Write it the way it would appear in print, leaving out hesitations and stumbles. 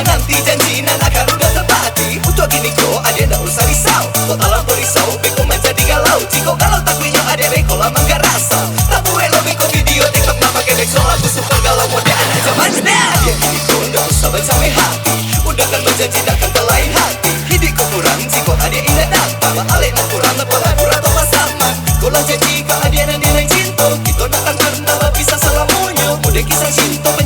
nanti janji nan akan udah tepati. Untuk gini ko ada ndak usah risau. Kau talam berisau beko menjadi galau. Jika kalau tak punya ada beko lama gak rasa. Tak boleh lebih ko video TikTok nama kebek so lagu super galau mode anak zaman now. Dia gini ko ndak usah sampai hati. Udah kan menjanji tak akan terlain hati. Hidup ko kurang jika ada indah dapat. Alek nak kurang lepas pura atau sama. Kau lah janji kau ada nan dia cinta. Kita nak akan pernah bisa selamunya. Mudah kisah cinta.